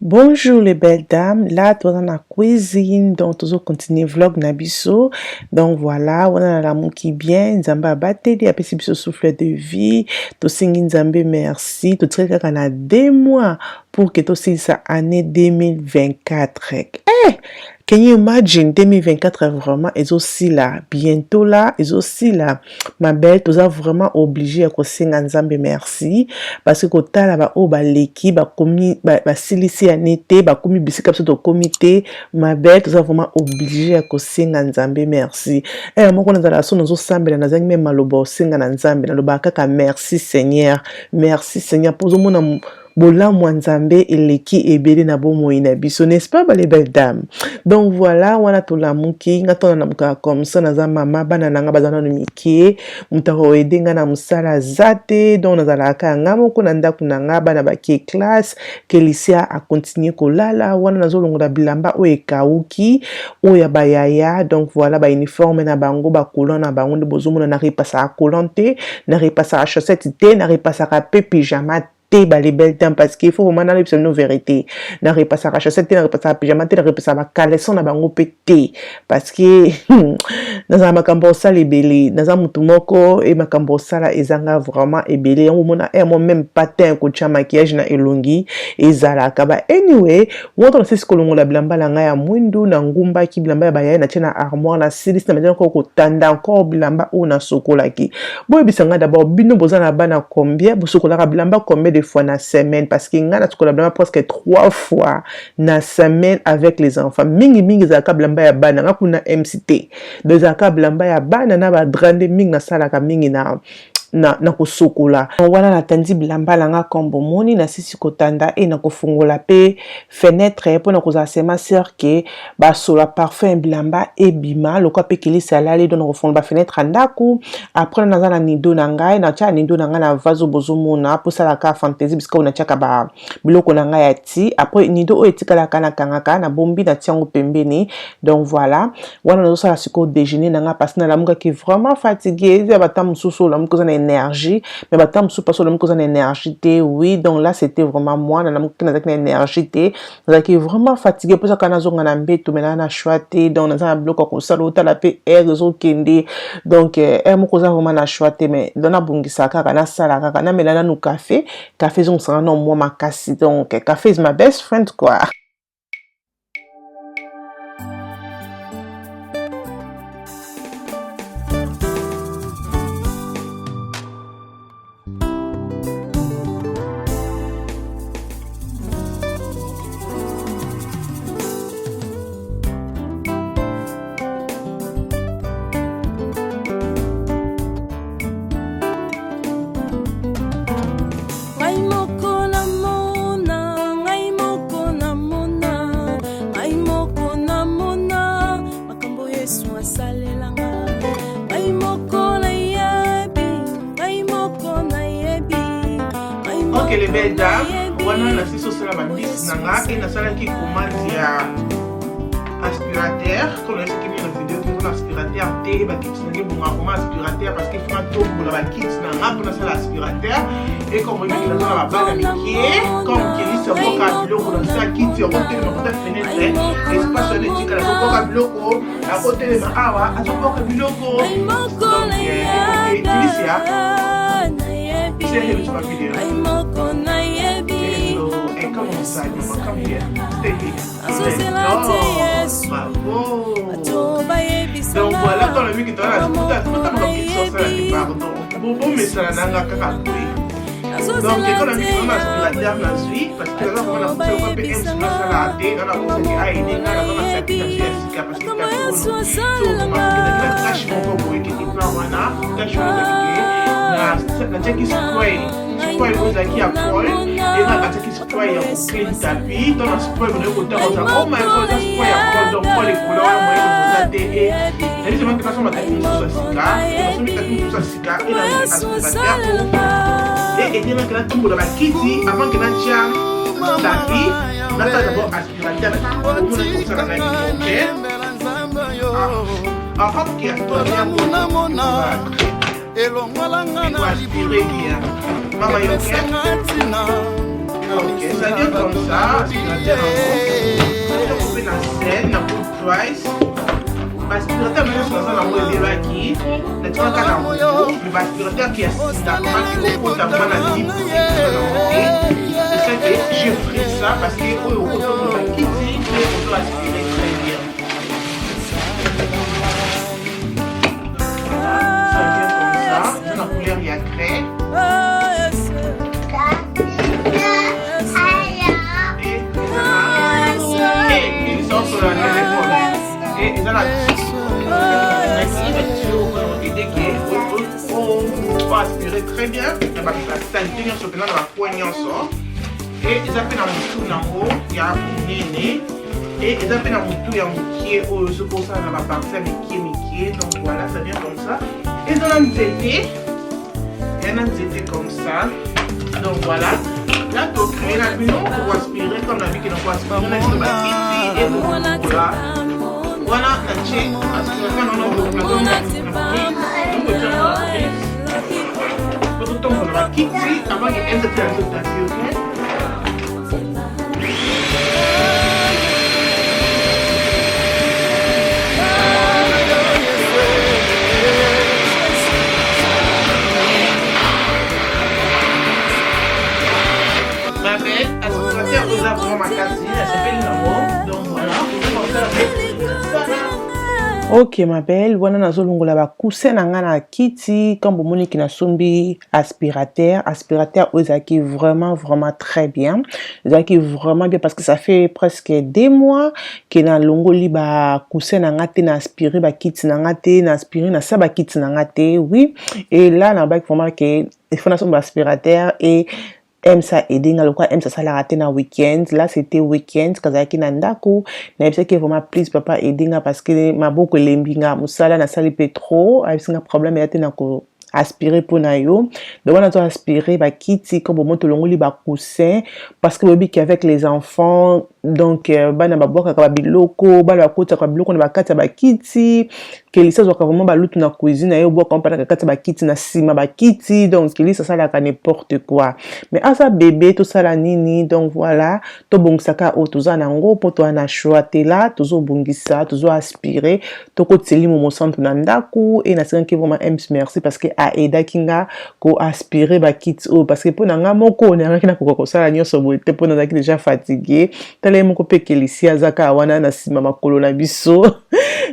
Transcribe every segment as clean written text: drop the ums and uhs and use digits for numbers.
Bonjour les belles dames, là tu es dans la cuisine, donc tu continuer vlog nabiso. Donc voilà, on a l'amour qui bien, Nzamba bateli après si biso souffle de vie, tu singi Nzambe merci, tu traite qu'on a 2 mois pour que tu signes sa année 2024. Can you imagine 2024 vraiment est aussi là, bientôt là, est aussi là. Ma belle, tu es vraiment obligé à signer Nzambe merci parce que quand tu as ba o ba leki ba komi ba silisi en été ba komi bisika so to comité, ma belle, tu es vraiment obligé à signer Nzambe merci. Moi quand nazala so nozo sambela nazangi même maloba singa na Nzambe na loba kaka merci Seigneur pour mona bola mwanzambe eleki ebele na bomoi na biso, n'est-ce pas les belles dames? Donc voilà, wana to la muki ngato na muka comme ça naza mama bana nanga bazana no mikie mutako edenga na musala zate donc nazala ka ngamo ko na ndaku nanga bana bakie classe que lycée a continuer kolala wana nazo longola bilamba o ekauki o ya bayaya donc voilà ba uniforme na bango ba collant na bango de bozomona na repassa collanté na repassa chaussette te na repassa pe pyjama les belles dames parce qu'il faut vraiment aller sur nos vérités na repassa la chaussette na repassa pyjama na repassa ba caleçon na bango pété parce que dans makambo ça les belé dans mutu moko et makambo ça la ezanga vraiment ebelé on mona moi même patin ko cha maquillage na elongi ezala kaba anyway woto na sisi kolongo la bilamba la nga ya mwindu na ngumba ki bilamba ya bayaya na tena armoire na silis na maintenant ko tanda encore bilamba o na sokola ki boy bisanga d'abord bino bozana bana combien bosokola ka bilamba combien de fois na semaine parce que nga na tukola bilamba presque 3 fois na semaine avec les enfants mingi za ka bilamba ya bana nga kuna MCT de za ka bilamba ya bana na ba drande mingi na sala ka mingi na kosokola wana natandi bilamba langa kombo moni na sisi kotanda e na kofungola pe fenêtre po na kozala sema sœur ke basola parfum bilamba ebima lokwa pe kelisi alali do na kofungola ba fenêtre ndaku après naza na nido na ngai na tia nido na ngai na vazo bozomona po sala ka fantaisie biska ona tia ka ba biloko na ngai ya ti après nido o etikala kana kangaka na bombi na tiango pembeni donc voilà wana nazo sala siko déjeuner na nga parce na lamuka ki vraiment fatigué ya batamu susu lamuka za énergie mais batam sous pas seulement cause en énergie oui donc là c'était vraiment moi na avec une énergie qui vraiment fatigué pour ça quand on a mbé tout maintenant na choité donc dans un bloc comme ça l'autre la paix air réseau kende donc mo cause vraiment na choité mais dans na bungisa kaka na sala kaka na melana no café on sera non moi ma casse donc café is my best friend quoi. Ok les belles dames, wana na siso sala bandisi nanga et na sala ki commande ya aspirateur comme on a dit dans la vidéo que l'aspirateur té ba kits na bonga comment aspirateur parce qu'il faut un tour pour la kits na pour na sala aspirateur et comme on dit dans la bana mikie comme qui dit c'est boka biloko dans sa kits ya côté de ma fenêtre espace on dit que la boka biloko à côté de ma awa à boka biloko donc Felicia c'est le sur la vidéo et comment ça come here stay here bravo donc voilà dans le micro là pardon mais ça n'a kaka donc quand on dit on a la dernière suite parce que là on a fait un peu de salade on a commencé à aider on a commencé à faire Jessica parce que on a caché mon coco qui est là on a caché na cheki spray ozaki ya pole et na cheki spray ya clean tapis dans la spray on est content oh my god la spray ya pole donc pole les couleurs moyen de te et les gens qui passent ma tête sur sika et on se met tête sur sika et la aspirateur et il y a que tombe dans la kitty avant que na tia tapis na ta d'abord aspirateur on est comme ça na ah ok toi bien elongolanga na aspiré bien mama yoke Ok, ça vient comme ça, aspirateur en haut. On fait la scène, la coupe twice. Aspirateur, même si on a la moelle qui, le temps qu'à la moelle, le aspirateur qui est d'accord, qui est au fond de la ligne, c'est que j'ai pris ça parce que au retour de la kitty, le retour aspiré très bien. Ça vient comme ça, c'est la couleur il y a craie. Et dans la on va aspirer très bien. On va tenir sur la poignée ensemble. Et ils appellent un moutou en haut, il y a un nez. Et ils appellent un moutou, il y a un moukier, c'est pour ça on va partir mikier. Donc voilà, ça vient comme ça. Et dans la nzete, il y a un nzete comme ça. Donc voilà. Là, tu crées la bino pour aspirer comme la vie qui n'a pas aspiré. On a une bakiti et donc voilà. Voilà, la tché, aspirateur, on a le plateau, on a le temps pour la bakiti avant qu'il y ait un zete à ok? Aspirateur aux arbres macasines, elle s'appelle Namo. Donc voilà, ok ma belle, wana nazolongola ba coussin na nga na kiti comme bomoni ki na sombi aspirateur ozaki vraiment très bien. Ozaki vraiment bien parce que ça fait presque 2 mois que na longoli ba coussin na nga te na aspirer ba kiti na nga te na aspirer na sa ba kiti na nga te, oui. Et là na ba vraiment que il faut na sombi aspirateur et aime ça aider le quoi aime ça la rater na week-end. Là c'était week-end kazaki na ndako na yebisa que vraiment please papa aider parce que maboko lembinga musala na sali pe trop ayebisa problème ya te na ko aspirer pour na yo. Donc on a aspirer ba kiti comme moment longoli ba coussin parce que bobi qu'avec les enfants donc bana baboka ka biloko bana bakota ka biloko na bakata ba kiti kelisa zoka vraiment ba lutu na cuisine yo boka mpana ka kata ba kiti na sima ba kiti donc kelisa ça la ka n'importe quoi mais asa bébé tout ça la nini donc voilà to bongsaka o toza nango po to na choix te là tozo bongisa tozo aspirer to ko tseli mo centre na ndaku et na senki vraiment merci parce que a aida kinga ko aspirer ba kiti o parce que po na nga moko na nga na ko sala nyoso bo te po na zaki déjà fatigué tele moko pe kelisi azaka wana na sima makolo na biso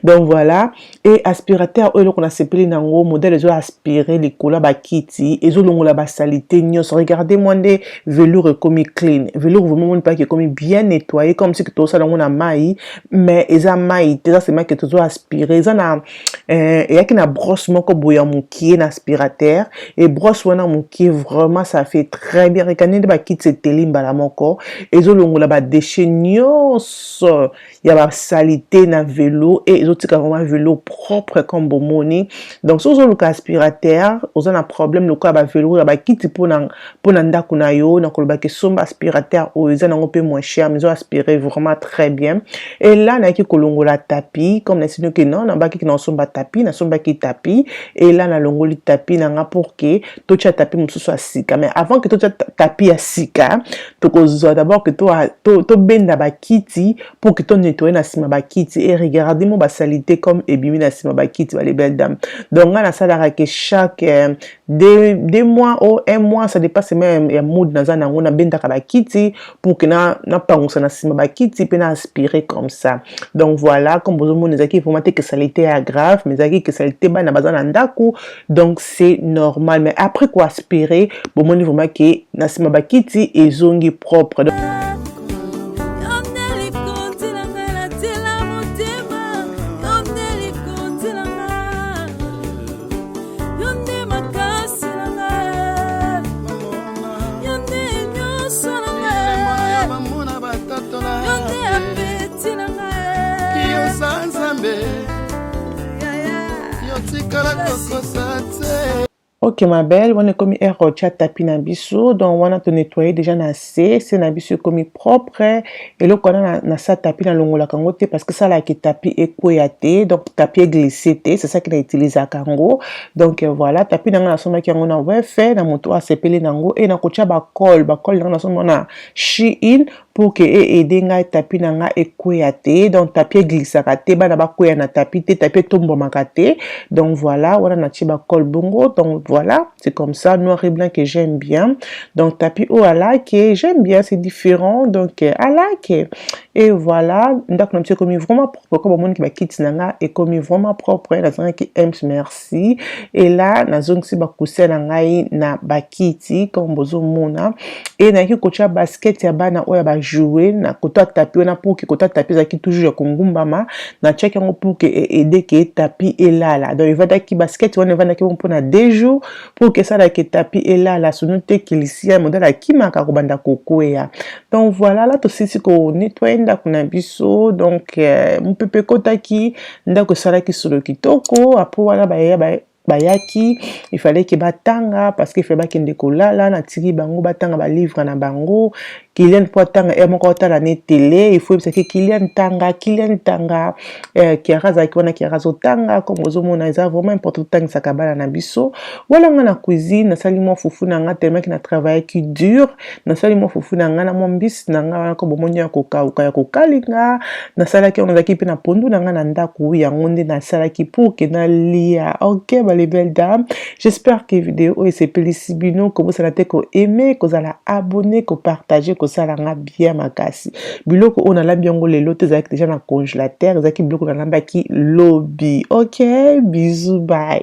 donc voilà et aspirateur o eloko na sepeli nango modèle ezo aspirer likolo ba kiti ezo longola ba salité nyoso. Regardez moi des velours comme clean velours vraiment pas qui comme bien nettoyé comme si que tout ça dans na mai mais eza mai déjà c'est mai que tu dois aspirer ça na et yaki na brosse moko boya mukie na aspirateur et brosse wana mukie vraiment ça fait très bien. Regardez ba kiti telimba la moko ezo longola ba déchets nyoso ya ba salité na vélo et les autres vraiment vélo propre comme bomoni. Donc si vous avez un aspirateur vous avez un problème le cas ba vélo ba kiti pour ndako na yo na koloba ke somba aspirateur o eza nango pe moins cher mais ils ont aspiré vraiment très bien. Et là na ki kolongola tapis comme na sino que non na ba ki na somba tapis na somba ki tapis et là na longoli tapis na nga pour que to cha tapis mususu asika mais avant que to cha tapis asika to kozo d'abord que to benda ba kiti pour que to nettoyer na sima ba kiti et regardez mon ba salité comme ebimi na sima ba kiti les belles dames. Donc na sala que chaque 2 mois ou 1 mois ça dépasse même ya mood na zana ngona benda ka ba kiti pour que na pangusa na sima ba kiti pe na aspirer comme ça. Donc voilà comme vous monde ezaki vraiment que salité est grave mais ezaki que salité ba na bazana ndako donc c'est normal mais après quoi aspirer bon monde vraiment que na sima ba kiti ezongi propre. Donc, Ok ma belle, on est comme air chat tapis na biso, donc on a te nettoyer déjà na c'est na biso comme propre et là on a na sa tapis na longola kango te parce que ça là qui tapis est te donc tapis est glissé te, c'est ça qu'il a utilisé à kango. Donc voilà, tapis na na soma ki yango na wefe na moto a sepeli nango et na kocha ba col na soma na Shein pour que aider ngai tapis na nga te, donc tapis glissé te ba na ba koya na tapis te, tapis tombo makate. Donc voilà, on a na ba col bongo. Donc voilà, c'est comme ça, noir et blanc que j'aime bien. Donc tapis au ala que j'aime bien, c'est différent. Donc ala que et voilà, donc on a comme vraiment propre comme monde qui va quitter nanga et comme vraiment propre la zone qui aime merci. Et là na zone si ba couser na ngai na ba kiti comme bozo mona et na ki kocha basket ya bana oya ba jouer na kota tapis na pour que kota tapis za ki toujours ya kongumbama na check yango pour que aider que tapis et là donc il va qui basket on va na ki pour na 2 jours pour que ça là que tapis et là sonute kilisi ya modèle qui maka ko banda kokoya. Donc voilà là to sisi ko nettoyer ndako na biso donc mpepe kotaki ndako sala ki solo kitoko après wana bayaki il fallait que batanga parce qu'il fallait que kolala na tiki bango batanga ba livre na bango Kylian Poitanga et mon côté la télé il faut que Kylian tanga qui a raza qui wana qui a razo tanga comme aux hommes na vraiment important tanga sakabala na biso wala nga na cuisine na sali mo fufu na nga tellement qui na travail qui dure na sali mo fufu na nga na mo mbisi na nga wana ko bomonyo ya kokauka ya kokalinga na sala ki on a ki pe na pondu na nga na ndako yango nde na sala ki pour que na lia. OK les belles dames, j'espère que la vidéo est sepeli bino que vous allez aimer, que vous allez abonner, que vous partagez, que ça l'a bien makasi. Biloko on a la bien les lots déjà dans le congélateur, zaki biloko na lamba ki lobby. OK, bisous, bye.